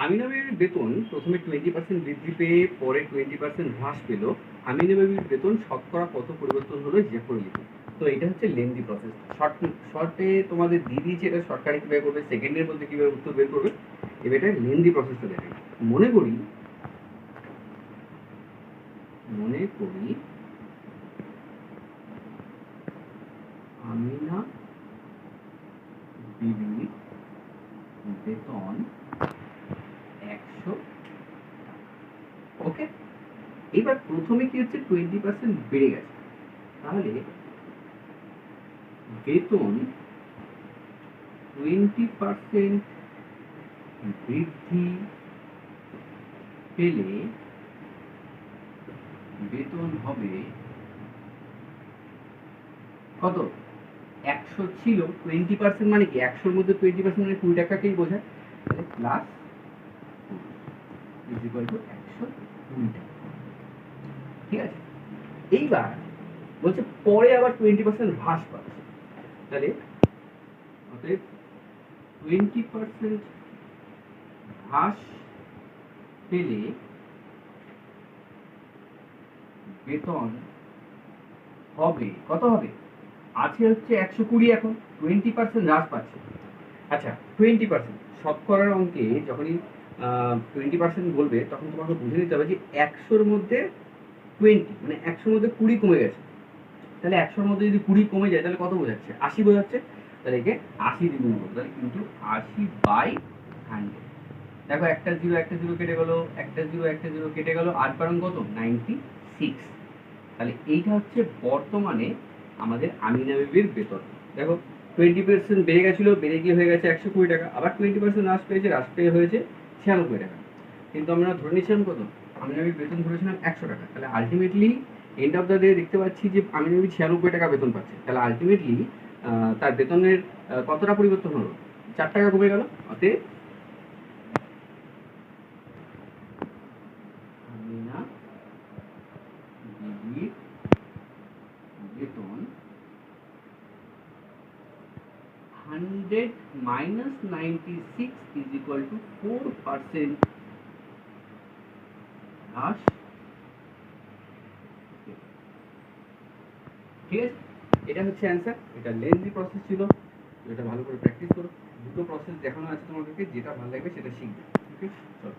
আমিনাবির বেতন প্রথমে 20% বৃদ্ধি পেয়ে পরে 20% হ্রাস পেল। আমিনাবির বেতন শতকরা কত পরিবর্তন হলো হিসাব করে লিখুন। তো এটা হচ্ছে লেন্দি প্রসেস। শর্টে তোমাদের দিয়ে দিয়েছে এটা শর্টকাটে কীভাবে করবে, সেকেন্ডের মধ্যে কীভাবে উত্তর বের করবে, এবার এটা লেন্দি প্রসেসটা দেখে। মনে করি আমিনা বিবির বেতন 100। ওকে, এবার প্রথমে কি হচ্ছে 20% বেড়ে গেছে, তাহলে বেতন 20% বৃদ্ধি পেলে বেতন হবে কত? 100 ছিল, 20% মানে কি 100-র মধ্যে 20% মানে 20 টাকাকেই বোঝায়, তাহলে প্লাস ইজ ইকুয়াল টু 120 টাকা। ঠিক আছে, এইবার বলছে পরে আবার 20% হ্রাস পাচ্ছে, তাহলে অতএব 20% হ্রাস পেলে বেতন হবে কত? হবে আছে হচ্ছে 120, এখন 20% হ্রাস পাচ্ছে। আচ্ছা 20% শতকরার অঙ্কে যখনই 20% বলবে তখন তোমাকে বুঝে নিতে হবে যে 100-র মধ্যে 20 মানে 100-র মধ্যে 20 কমে গেছে, তাহলে 100-র মধ্যে যদি 20 কমে যায় তাহলে কত বোঝাচ্ছে? 80 বোঝাচ্ছে। তাহলে একে 80 দিয়ে গুণ করবো, তাহলে কিন্তু 80/100। দেখো একটা জিরো কেটে গেল, একটা জিরো কেটে গেল, 8 বারং কত? 96। তাহলে এইটা হচ্ছে বর্তমানে আমাদের আমিনা বিবির বেতন। দেখো 20% বেড়ে গেছিল, বেড়ে গিয়ে হয়ে গেছে 120 টাকা, আবার 20% হ্রাস পেয়েছে, হ্রাস পেয়ে হয়েছে 96 টাকা। কিন্তু আমরা ধরে নিয়েছিলাম কত? আমিনা বিবির বেতন ধরেছিলাম 100 টাকা, তাহলে ultimately end of the day দেখতে পাচ্ছি যে আমিনা বিবি 96 টাকা বেতন পাচ্ছে। তাহলে আলটিমেটলি তার বেতনের কতটা পরিবর্তন হলো? 4 টাকা কমে গেল। অতএব আমিনা বিবির বেতন 100 minus 96 is equal to 4% হ্রাস। ঠিক আছে, এটা হচ্ছে অ্যান্সার। এটা লেন্দি প্রসেস ছিল, এটা ভালো করে প্র্যাকটিস করো। দুটো প্রসেস দেখানো আছে তোমাদেরকে, যেটা ভালো লাগবে সেটা শিখবে। ওকে, চলো।